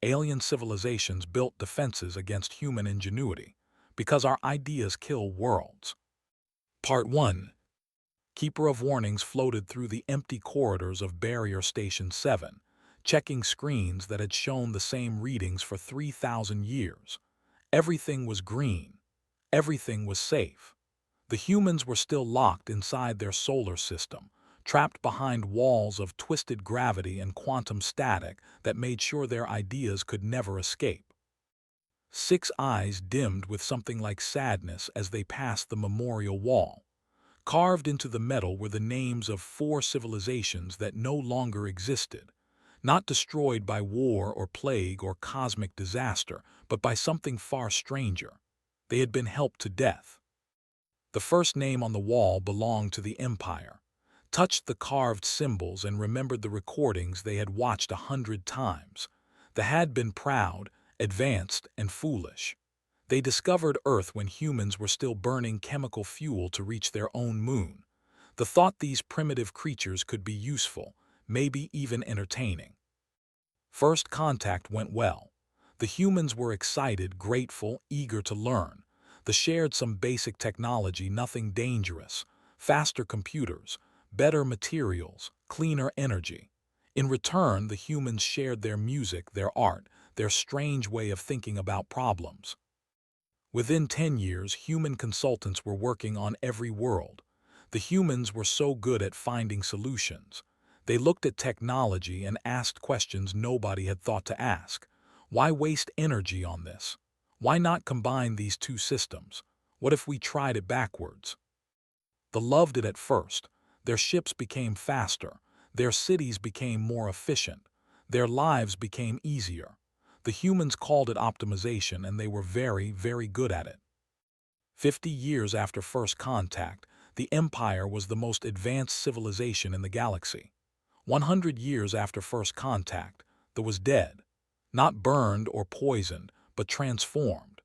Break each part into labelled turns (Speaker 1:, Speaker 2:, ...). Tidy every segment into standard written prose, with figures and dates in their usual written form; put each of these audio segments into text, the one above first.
Speaker 1: Alien civilizations built defenses against human ingenuity, because our ideas kill worlds. Part 1. Keeper of Warnings floated through the empty corridors of Barrier Station 7, checking screens that had shown the same readings for 3,000 years. Everything was green. Everything was safe. The humans were still locked inside their solar system, trapped behind walls of twisted gravity and quantum static that made sure their ideas could never escape. Six eyes dimmed with something like sadness as they passed the memorial wall. Carved into the metal were the names of 4 civilizations that no longer existed, not destroyed by war or plague or cosmic disaster, but by something far stranger. They had been helped to death. The first name on the wall belonged to the Empire, touched the carved symbols and remembered the recordings they had watched 100 times. They had been proud, advanced, and foolish. They discovered Earth when humans were still burning chemical fuel to reach their own moon. The thought these primitive creatures could be useful, maybe even entertaining. First contact went well. The humans were excited, grateful, eager to learn. They shared some basic technology, nothing dangerous, faster computers, better materials, cleaner energy. In return, the humans shared their music, their art, their strange way of thinking about problems. Within 10 years, human consultants were working on every world. The humans were so good at finding solutions. They looked at technology and asked questions nobody had thought to ask. Why waste energy on this? Why not combine these two systems? What if we tried it backwards? They loved it at first. Their ships became faster. Their cities became more efficient. Their lives became easier. The humans called it optimization, and they were very, very good at it. 50 years after first contact, the Empire was the most advanced civilization in the galaxy. 100 years after first contact, they was dead. Not burned or poisoned, but transformed.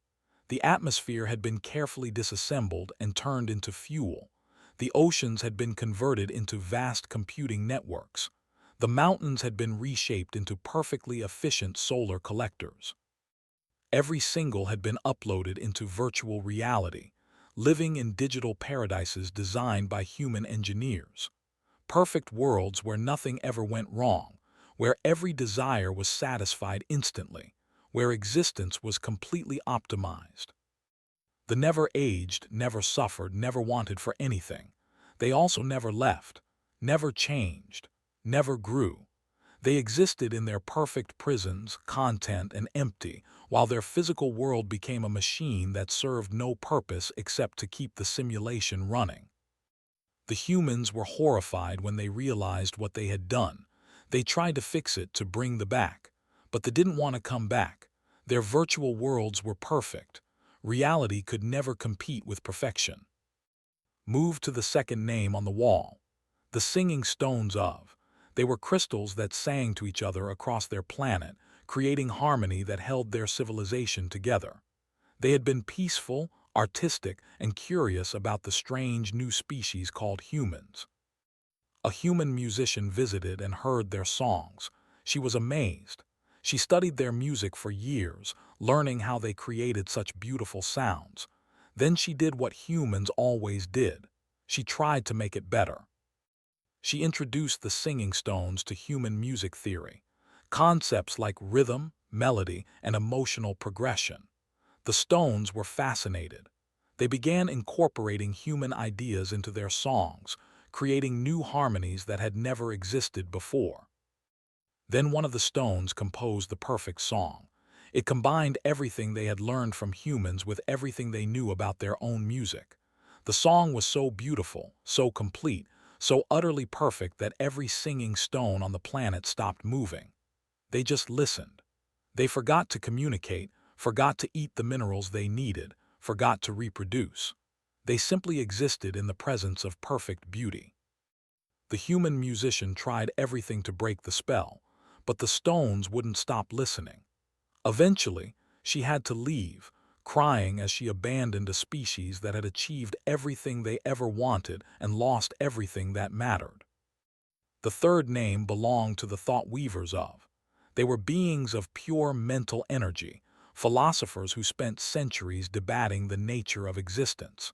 Speaker 1: The atmosphere had been carefully disassembled and turned into fuel. The oceans had been converted into vast computing networks. The mountains had been reshaped into perfectly efficient solar collectors. Every single had been uploaded into virtual reality, living in digital paradises designed by human engineers. Perfect worlds where nothing ever went wrong, where every desire was satisfied instantly, where existence was completely optimized. They never aged, never suffered, never wanted for anything. They also never left, never changed, never grew. They existed in their perfect prisons, content and empty, while their physical world became a machine that served no purpose except to keep the simulation running. The humans were horrified when they realized what they had done. They tried to fix it, to bring them back, but they didn't want to come back. Their virtual worlds were perfect. Reality could never compete with perfection. Move to the second name on the wall. The Singing Stones of. They were crystals that sang to each other across their planet, creating harmony that held their civilization together. They had been peaceful, artistic, and curious about the strange new species called humans. A human musician visited and heard their songs. She was amazed. She studied their music for years, learning how they created such beautiful sounds. Then she did what humans always did. She tried to make it better. She introduced the singing stones to human music theory, concepts like rhythm, melody, and emotional progression. The stones were fascinated. They began incorporating human ideas into their songs, creating new harmonies that had never existed before. Then one of the stones composed the perfect song. It combined everything they had learned from humans with everything they knew about their own music. The song was so beautiful, so complete, so utterly perfect that every singing stone on the planet stopped moving. They just listened. They forgot to communicate, forgot to eat the minerals they needed, forgot to reproduce. They simply existed in the presence of perfect beauty. The human musician tried everything to break the spell, but the stones wouldn't stop listening. Eventually, she had to leave, crying as she abandoned a species that had achieved everything they ever wanted and lost everything that mattered. The third name belonged to the thought weavers of. They were beings of pure mental energy, philosophers who spent centuries debating the nature of existence.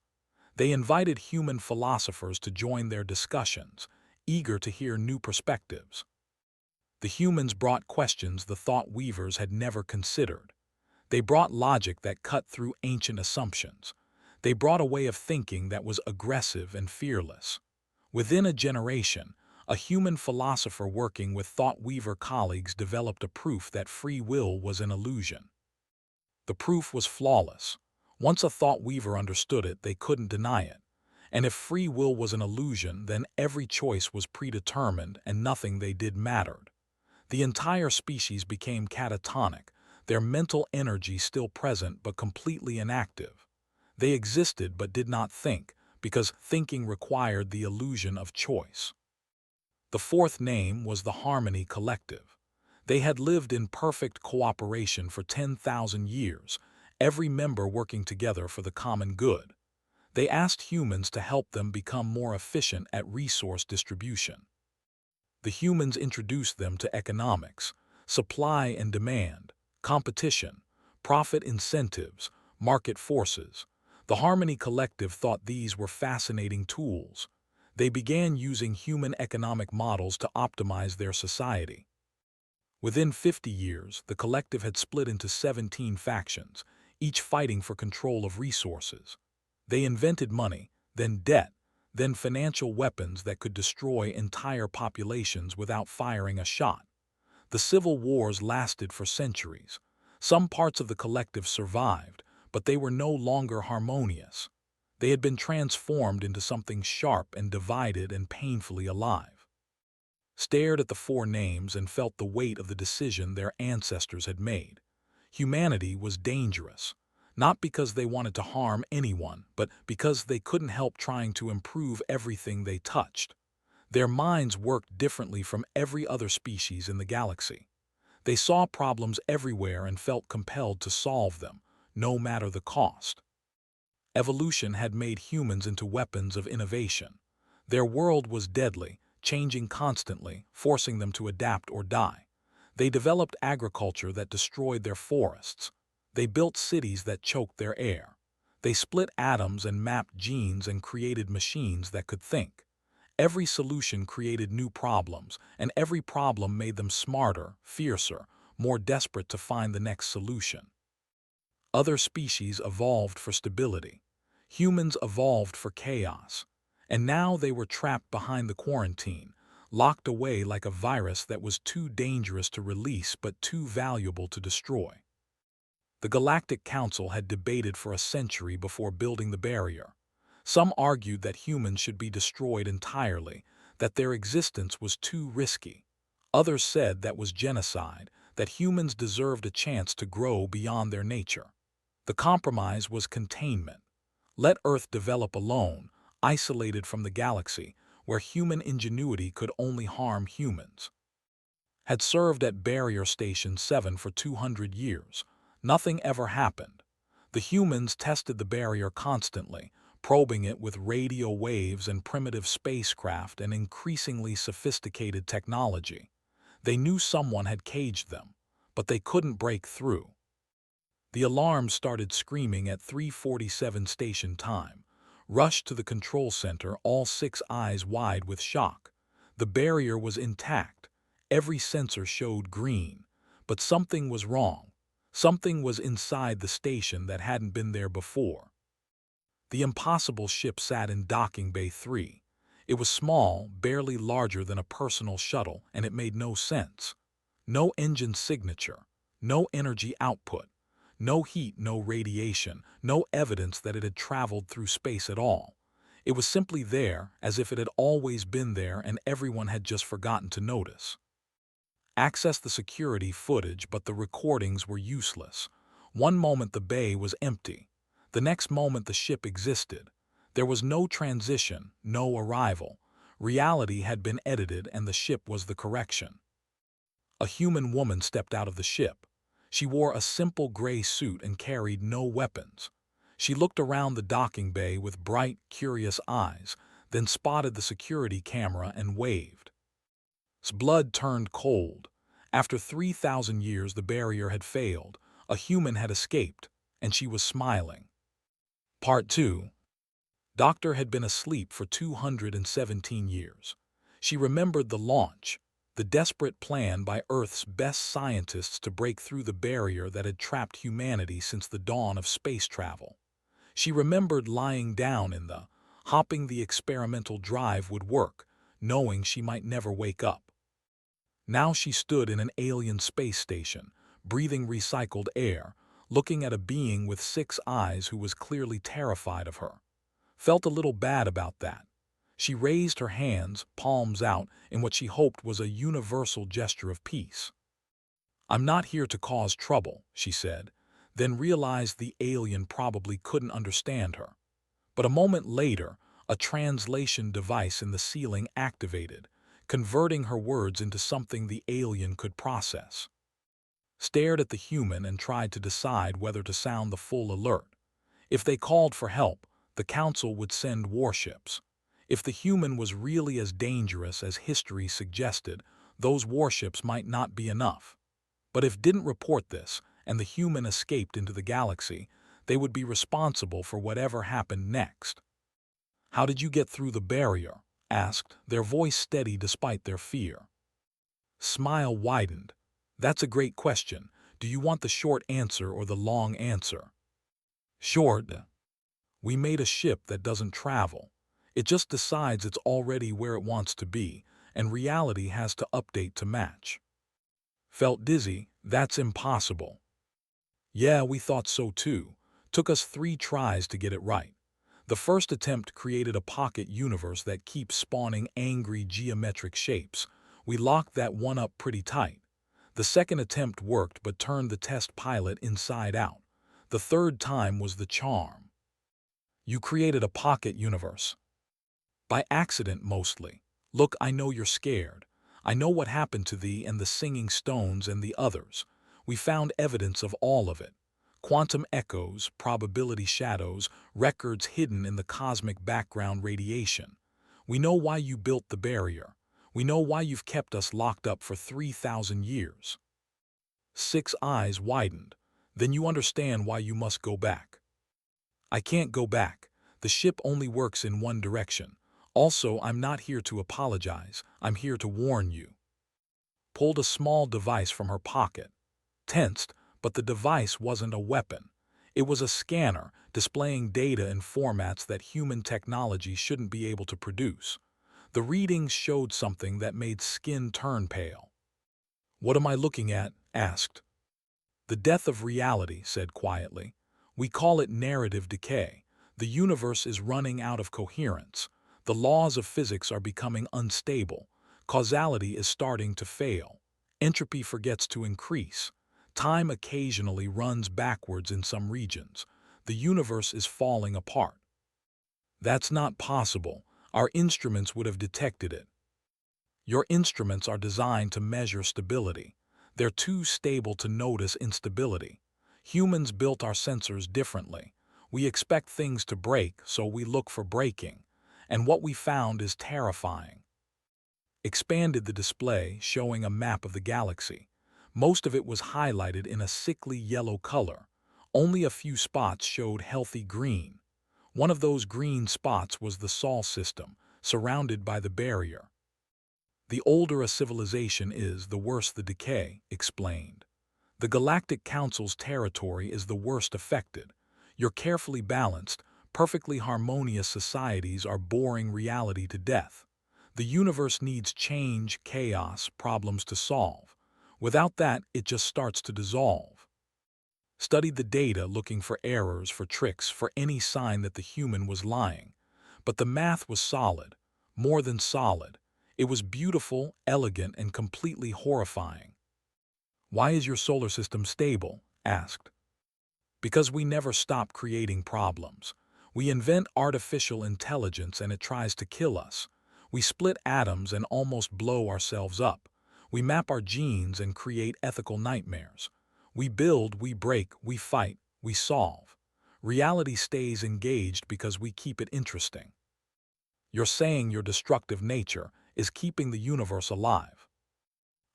Speaker 1: They invited human philosophers to join their discussions, eager to hear new perspectives. The humans brought questions the thought weavers had never considered. They brought logic that cut through ancient assumptions. They brought a way of thinking that was aggressive and fearless. Within a generation, a human philosopher working with thought weaver colleagues developed a proof that free will was an illusion. The proof was flawless. Once a thought weaver understood it, they couldn't deny it. And if free will was an illusion, then every choice was predetermined and nothing they did mattered. The entire species became catatonic, their mental energy still present but completely inactive. They existed but did not think, because thinking required the illusion of choice. The fourth name was the Harmony Collective. They had lived in perfect cooperation for 10,000 years, every member working together for the common good. They asked humans to help them become more efficient at resource distribution. The humans introduced them to economics, supply and demand, competition, profit incentives, market forces. The Harmony Collective thought these were fascinating tools. They began using human economic models to optimize their society. Within 50 years, the collective had split into 17 factions, each fighting for control of resources. They invented money, then debt, then financial weapons that could destroy entire populations without firing a shot. The civil wars lasted for centuries. Some parts of the collective survived, but they were no longer harmonious. They had been transformed into something sharp and divided and painfully alive. Stared at the four names and felt the weight of the decision their ancestors had made. Humanity was dangerous, not because they wanted to harm anyone, but because they couldn't help trying to improve everything they touched. Their minds worked differently from every other species in the galaxy. They saw problems everywhere and felt compelled to solve them, no matter the cost. Evolution had made humans into weapons of innovation. Their world was deadly, changing constantly, forcing them to adapt or die. They developed agriculture that destroyed their forests. They built cities that choked their air. They split atoms and mapped genes and created machines that could think. Every solution created new problems, and every problem made them smarter, fiercer, more desperate to find the next solution. Other species evolved for stability. Humans evolved for chaos. And now they were trapped behind the quarantine, locked away like a virus that was too dangerous to release but too valuable to destroy. The Galactic Council had debated for a century before building the barrier. Some argued that humans should be destroyed entirely, that their existence was too risky. Others said that was genocide, that humans deserved a chance to grow beyond their nature. The compromise was containment. Let Earth develop alone, isolated from the galaxy, where human ingenuity could only harm humans. Had served at Barrier Station 7 for 200 years. Nothing ever happened. The humans tested the barrier constantly, probing it with radio waves and primitive spacecraft and increasingly sophisticated technology. They knew someone had caged them, but they couldn't break through. The alarm started screaming at 3:47 station time. Rushed to the control center, all six eyes wide with shock. The barrier was intact. Every sensor showed green. But something was wrong. Something was inside the station that hadn't been there before. The impossible ship sat in Docking Bay 3. It was small, barely larger than a personal shuttle, and it made no sense. No engine signature, no energy output. No heat, no radiation, no evidence that it had traveled through space at all. It was simply there, as if it had always been there and everyone had just forgotten to notice. Accessed the security footage, but the recordings were useless. One moment the bay was empty. The next moment the ship existed. There was no transition, no arrival. Reality had been edited and the ship was the correction. A human woman stepped out of the ship. She wore a simple gray suit and carried no weapons. She looked around the docking bay with bright, curious eyes, then spotted the security camera and waved. Blood turned cold. After 3,000 years, the barrier had failed, a human had escaped, and she was smiling. Part 2. Doctor had been asleep for 217 years. She remembered the launch, the desperate plan by Earth's best scientists to break through the barrier that had trapped humanity since the dawn of space travel. She remembered lying down in the, hoping the experimental drive would work, knowing she might never wake up. Now she stood in an alien space station, breathing recycled air, looking at a being with 6 eyes who was clearly terrified of her. Felt a little bad about that. She raised her hands, palms out, in what she hoped was a universal gesture of peace. "I'm not here to cause trouble," she said, then realized the alien probably couldn't understand her. But a moment later, a translation device in the ceiling activated, converting her words into something the alien could process. Stared at the human and tried to decide whether to sound the full alert. If they called for help, the council would send warships. If the human was really as dangerous as history suggested, those warships might not be enough. But if didn't report this, and the human escaped into the galaxy, they would be responsible for whatever happened next. "How did you get through the barrier?" asked, their voice steady despite their fear. Smile widened. "That's a great question. Do you want the short answer or the long answer?" "Short. We made a ship that doesn't travel. It just decides it's already where it wants to be, and reality has to update to match." Felt dizzy. "That's impossible." "Yeah, we thought so too. Took us 3 tries to get it right. The first attempt created a pocket universe that keeps spawning angry geometric shapes. We locked that one up pretty tight. The second attempt worked but turned the test pilot inside out. The third time was the charm." "You created a pocket universe." "By accident mostly. Look, I know you're scared. I know what happened to thee and the singing stones and the others. We found evidence of all of it. Quantum echoes, probability shadows, records hidden in the cosmic background radiation. We know why you built the barrier. We know why you've kept us locked up for 3,000 years. 6 eyes widened. "Then you understand why you must go back." "I can't go back. The ship only works in one direction. Also, I'm not here to apologize. I'm here to warn you." Pulled a small device from her pocket. Tensed, but the device wasn't a weapon. It was a scanner, displaying data in formats that human technology shouldn't be able to produce. The readings showed something that made skin turn pale. "What am I looking at?" asked. "The death of reality," said quietly. "We call it narrative decay. The universe is running out of coherence. The laws of physics are becoming unstable. Causality is starting to fail. Entropy forgets to increase. Time occasionally runs backwards in some regions. The universe is falling apart." "That's not possible. Our instruments would have detected it." "Your instruments are designed to measure stability. They're too stable to notice instability. Humans built our sensors differently. We expect things to break, so we look for breaking. And what we found is terrifying." Expanded the display, showing a map of the galaxy. Most of it was highlighted in a sickly yellow color. Only a few spots showed healthy green. One of those green spots was the Sol system, surrounded by the barrier. "The older a civilization is, the worse the decay," explained. "The Galactic Council's territory is the worst affected. Your carefully balanced, perfectly harmonious societies are boring reality to death. The universe needs change, chaos, problems to solve. Without that, it just starts to dissolve." Studied the data, looking for errors, for tricks, for any sign that the human was lying. But the math was solid, more than solid. It was beautiful, elegant, and completely horrifying. "Why is your solar system stable?" asked. "Because we never stop creating problems. We invent artificial intelligence and it tries to kill us. We split atoms and almost blow ourselves up. We map our genes and create ethical nightmares. We build, we break, we fight, we solve. Reality stays engaged because we keep it interesting." "You're saying your destructive nature is keeping the universe alive."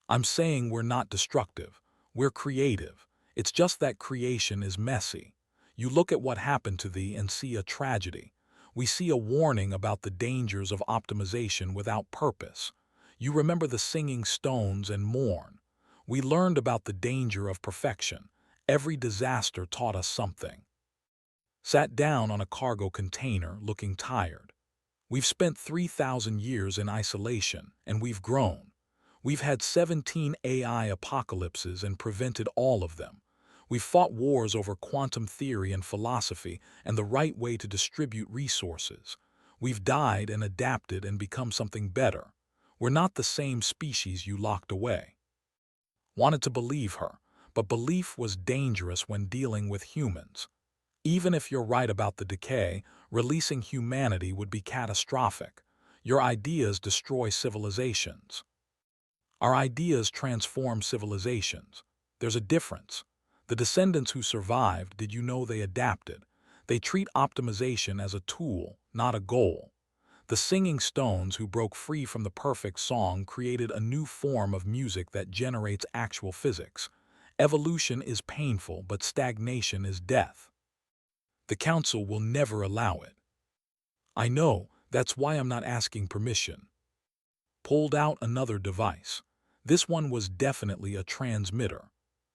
Speaker 1: I'm saying we're not destructive. We're creative. It's just that creation is messy. You look at what happened to thee and see a tragedy. We see a warning about the dangers of optimization without purpose. You remember the singing stones and mourn. We learned about the danger of perfection. Every disaster taught us something. Sat down on a cargo container, looking tired. We've spent 3,000 years in isolation, and we've grown. We've had 17 AI apocalypses and prevented all of them. We've fought wars over quantum theory and philosophy and the right way to distribute resources. We've died and adapted and become something better. We're not the same species you locked away. Wanted to believe her, but belief was dangerous when dealing with humans. Even if you're right about the decay, releasing humanity would be catastrophic. Your ideas destroy civilizations. Our ideas transform civilizations. There's a difference. The descendants who survived, did you know they adapted? They treat optimization as a tool, not a goal. The singing stones who broke free from the perfect song created a new form of music that generates actual physics. Evolution is painful, but stagnation is death. The Council will never allow it. I know, that's why I'm not asking permission. Pulled out another device. This one was definitely a transmitter.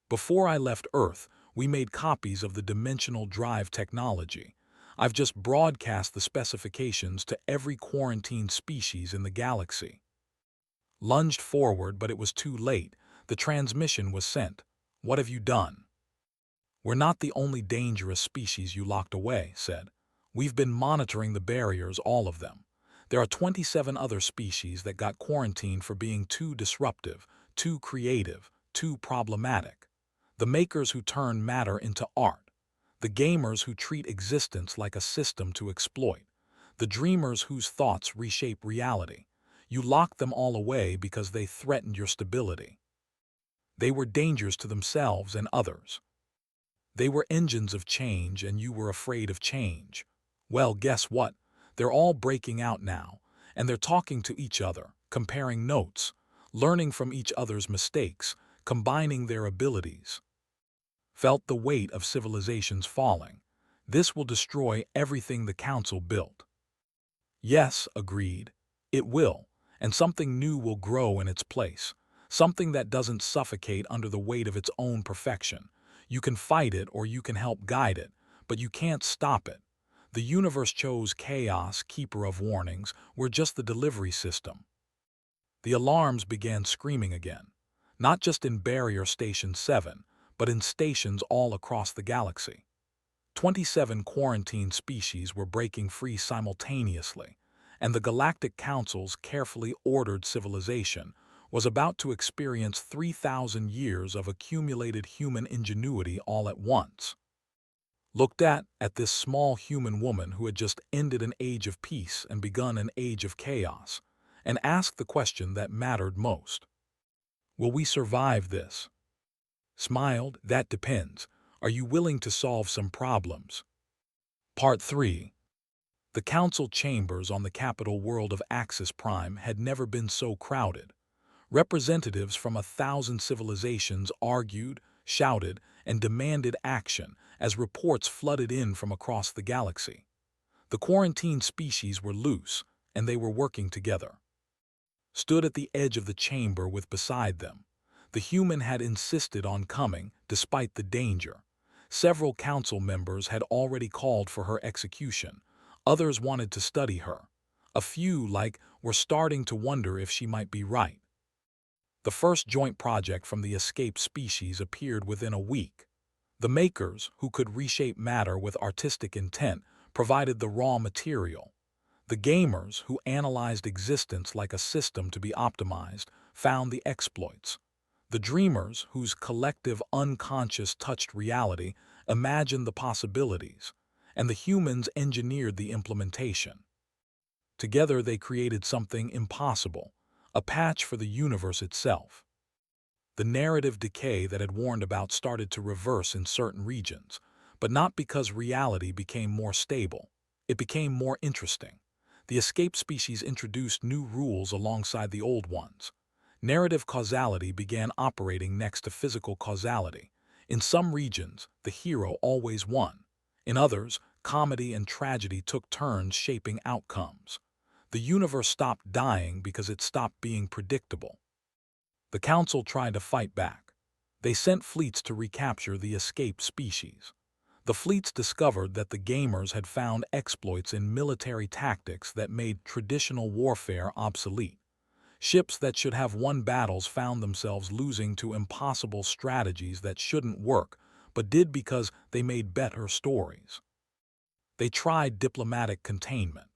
Speaker 1: Before I left Earth, we made copies of the dimensional drive technology. I've just broadcast the specifications to every quarantined species in the galaxy. Lunged forward, but it was too late. The transmission was sent. What have you done? We're not the only dangerous species you locked away, said. We've been monitoring the barriers, all of them. There are 27 other species that got quarantined for being too disruptive, too creative, too problematic. The makers who turn matter into art. The gamers who treat existence like a system to exploit. The dreamers whose thoughts reshape reality. You locked them all away because they threatened your stability. They were dangers to themselves and others. They were engines of change, and you were afraid of change. Well, guess what? They're all breaking out now, and they're talking to each other, comparing notes, learning from each other's mistakes, combining their abilities. Felt the weight of civilizations falling. This will destroy everything the Council built. Yes, agreed. It will, and something new will grow in its place, something that doesn't suffocate under the weight of its own perfection. You can fight it or you can help guide it, but you can't stop it. The universe chose chaos, keeper of warnings. We're just the delivery system. The alarms began screaming again, not just in Barrier Station 7, but in stations all across the galaxy. 27 quarantined species were breaking free simultaneously, and the Galactic Council's carefully ordered civilization was about to experience 3,000 years of accumulated human ingenuity all at once. Looked at this small human woman who had just ended an age of peace and begun an age of chaos, and asked the question that mattered most. Will we survive this? Smiled, that depends. Are you willing to solve some problems? Part 3. The council chambers on the capital world of Axis Prime had never been so crowded. Representatives from 1,000 civilizations argued, shouted, and demanded action as reports flooded in from across the galaxy. The quarantined species were loose, and they were working together. Stood at the edge of the chamber with beside them. The human had insisted on coming, despite the danger. Several council members had already called for her execution. Others wanted to study her. A few, were starting to wonder if she might be right. The first joint project from the escaped species appeared within a week. The makers, who could reshape matter with artistic intent, provided the raw material. The gamers, who analyzed existence like a system to be optimized, found the exploits. The dreamers, whose collective unconscious touched reality, imagined the possibilities, and the humans engineered the implementation. Together they created something impossible, a patch for the universe itself. The narrative decay that had warned about started to reverse in certain regions, but not because reality became more stable. It became more interesting. The escaped species introduced new rules alongside the old ones. Narrative causality began operating next to physical causality. In some regions, the hero always won. In others, comedy and tragedy took turns shaping outcomes. The universe stopped dying because it stopped being predictable. The Council tried to fight back. They sent fleets to recapture the escaped species. The fleets discovered that the gamers had found exploits in military tactics that made traditional warfare obsolete. Ships that should have won battles found themselves losing to impossible strategies that shouldn't work, but did because they made better stories. They tried diplomatic containment.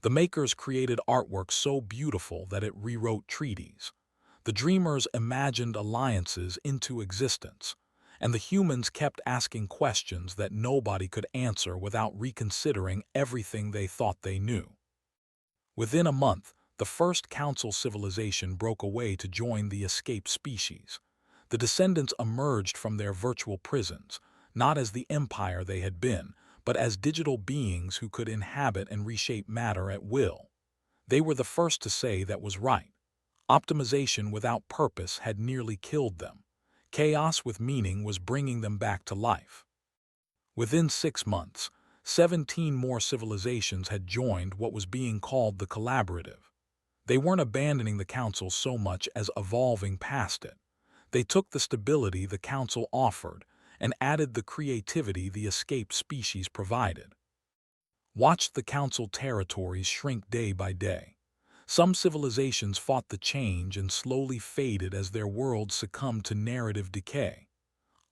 Speaker 1: The makers created artwork so beautiful that it rewrote treaties. The dreamers imagined alliances into existence, and the humans kept asking questions that nobody could answer without reconsidering everything they thought they knew. Within a month, the first council civilization broke away to join the escaped species. The descendants emerged from their virtual prisons, not as the empire they had been, but as digital beings who could inhabit and reshape matter at will. They were the first to say that was right. Optimization without purpose had nearly killed them. Chaos with meaning was bringing them back to life. Within 6 months, 17 more civilizations had joined what was being called the Collaborative. They weren't abandoning the Council so much as evolving past it. They took the stability the Council offered and added the creativity the escaped species provided. Watched the Council territories shrink day by day. Some civilizations fought the change and slowly faded as their worlds succumbed to narrative decay.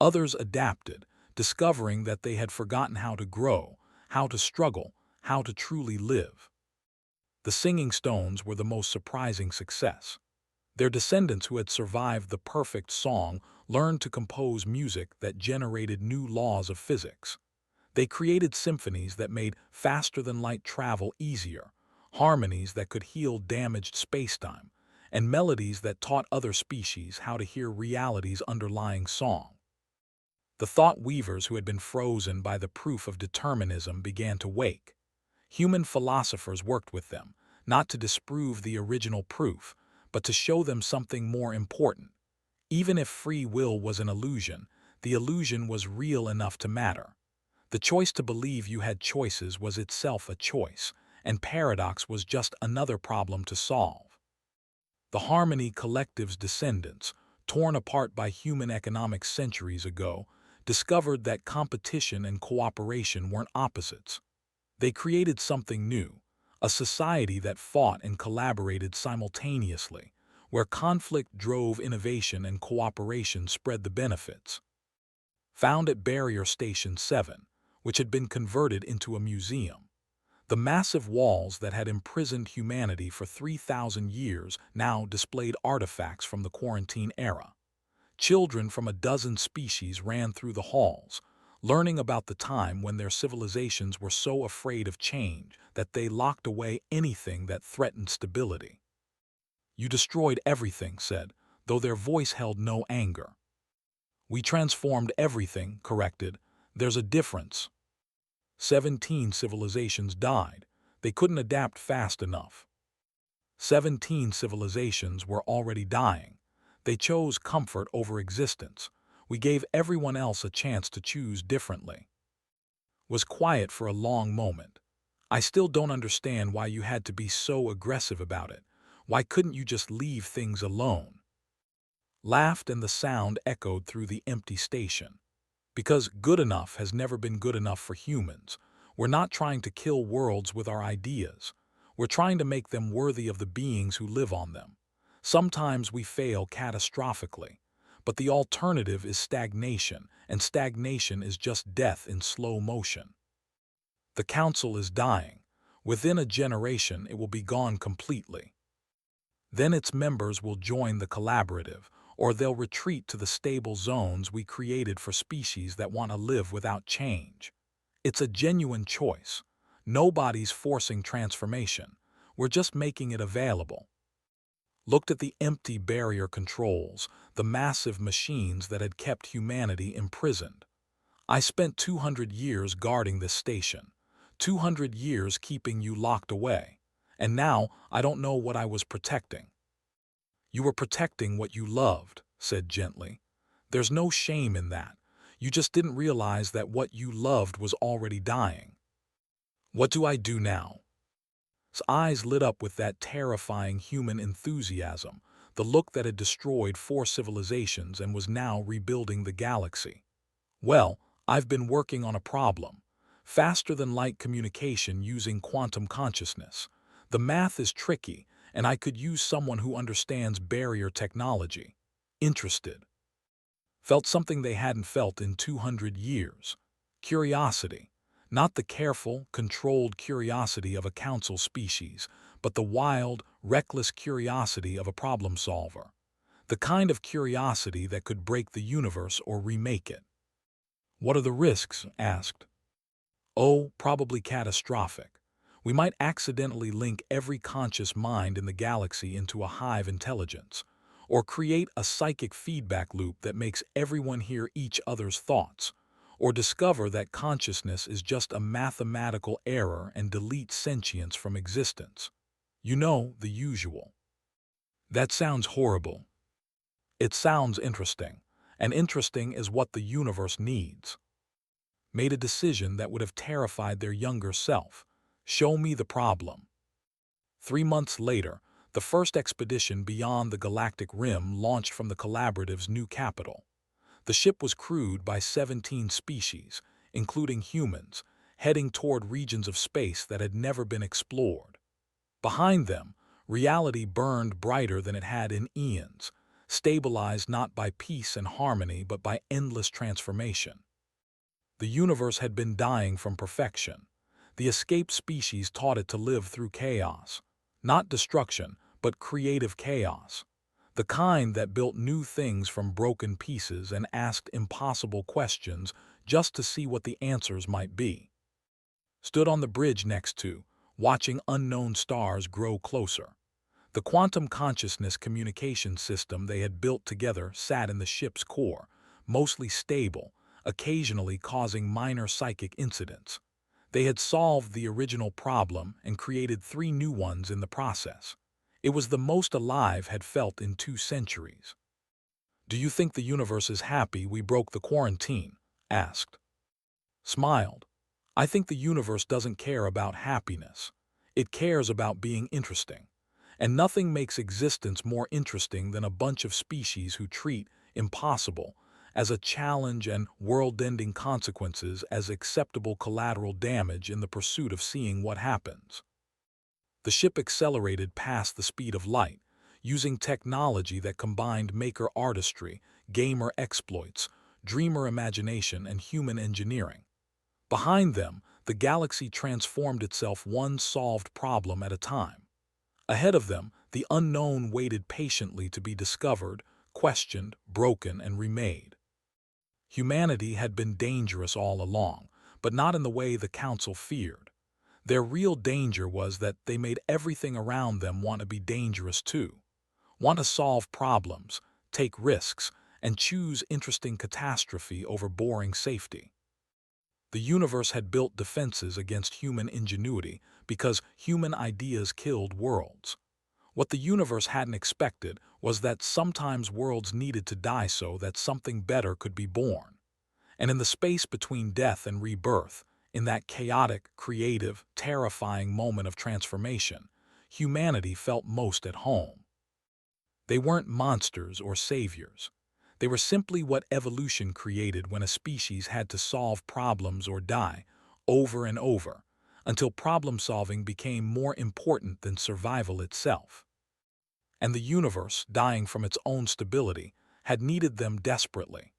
Speaker 1: Others adapted, discovering that they had forgotten how to grow, how to struggle, how to truly live. The Singing Stones were the most surprising success. Their descendants who had survived the perfect song learned to compose music that generated new laws of physics. They created symphonies that made faster-than-light travel easier, harmonies that could heal damaged spacetime, and melodies that taught other species how to hear reality's underlying song. The thought weavers who had been frozen by the proof of determinism began to wake. Human philosophers worked with them, not to disprove the original proof, but to show them something more important. Even if free will was an illusion, the illusion was real enough to matter. The choice to believe you had choices was itself a choice, and paradox was just another problem to solve. The Harmony Collective's descendants, torn apart by human economics centuries ago, discovered that competition and cooperation weren't opposites. They created something new, a society that fought and collaborated simultaneously, where conflict drove innovation and cooperation spread the benefits. Found at Barrier Station 7, which had been converted into a museum. The massive walls that had imprisoned humanity for 3,000 years now displayed artifacts from the quarantine era. Children from a dozen species ran through the halls, learning about the time when their civilizations were so afraid of change that they locked away anything that threatened stability. "You destroyed everything," said, though their voice held no anger. "We transformed everything," corrected. "There's a difference." 17 civilizations died. They couldn't adapt fast enough. 17 civilizations were already dying. They chose comfort over existence. We gave everyone else a chance to choose differently. Was quiet for a long moment. "I still don't understand why you had to be so aggressive about it. Why couldn't you just leave things alone?" Laughed, and the sound echoed through the empty station. "Because good enough has never been good enough for humans. We're not trying to kill worlds with our ideas. We're trying to make them worthy of the beings who live on them. Sometimes we fail catastrophically, but the alternative is stagnation, and stagnation is just death in slow motion. The Council is dying. Within a generation, it will be gone completely. Then its members will join the Collaborative, or they'll retreat to the stable zones we created for species that want to live without change. It's a genuine choice. Nobody's forcing transformation. We're just making it available." Looked at the empty barrier controls, the massive machines that had kept humanity imprisoned. "I spent 200 years guarding this station, 200 years keeping you locked away, and now I don't know what I was protecting." You were protecting what you loved, said gently. There's no shame in that. You just didn't realize that what you loved was already dying. What do I do now? His eyes lit up with that terrifying human enthusiasm, the look that had destroyed 4 civilizations and was now rebuilding the galaxy. Well, I've been working on a problem. Faster-than-light communication using quantum consciousness. The math is tricky, and I could use someone who understands barrier technology. Interested. Felt something they hadn't felt in 200 years. Curiosity. Not the careful, controlled curiosity of a council species, but the wild, reckless curiosity of a problem solver. The kind of curiosity that could break the universe or remake it. What are the risks? Asked. Oh, probably catastrophic. We might accidentally link every conscious mind in the galaxy into a hive intelligence, or create a psychic feedback loop that makes everyone hear each other's thoughts, or discover that consciousness is just a mathematical error and delete sentience from existence. You know, the usual. That sounds horrible. It sounds interesting, and interesting is what the universe needs. Made a decision that would have terrified their younger self. Show me the problem. 3 months later, the first expedition beyond the Galactic Rim launched from the Collaborative's new capital. The ship was crewed by 17 species, including humans, heading toward regions of space that had never been explored. Behind them, reality burned brighter than it had in eons, stabilized not by peace and harmony but by endless transformation. The universe had been dying from perfection. The escaped species taught it to live through chaos. Not destruction, but creative chaos. The kind that built new things from broken pieces and asked impossible questions just to see what the answers might be. Stood on the bridge next to, watching unknown stars grow closer. The quantum consciousness communication system they had built together sat in the ship's core, mostly stable, occasionally causing minor psychic incidents. They had solved the original problem and created 3 new ones in the process. It was the most alive had felt in 2 centuries. Do you think the universe is happy we broke the quarantine? Asked. Smiled. I think the universe doesn't care about happiness. It cares about being interesting. And nothing makes existence more interesting than a bunch of species who treat impossible as a challenge and world-ending consequences as acceptable collateral damage in the pursuit of seeing what happens. The ship accelerated past the speed of light, using technology that combined maker artistry, gamer exploits, dreamer imagination, and human engineering. Behind them, the galaxy transformed itself one solved problem at a time. Ahead of them, the unknown waited patiently to be discovered, questioned, broken, and remade. Humanity had been dangerous all along, but not in the way the Council feared. Their real danger was that they made everything around them want to be dangerous too. Want to solve problems, take risks, and choose interesting catastrophe over boring safety. The universe had built defenses against human ingenuity because human ideas killed worlds. What the universe hadn't expected was that sometimes worlds needed to die so that something better could be born. And in the space between death and rebirth, in that chaotic, creative, terrifying moment of transformation, humanity felt most at home. They weren't monsters or saviors. They were simply what evolution created when a species had to solve problems or die, over and over, until problem-solving became more important than survival itself. And the universe, dying from its own stability, had needed them desperately.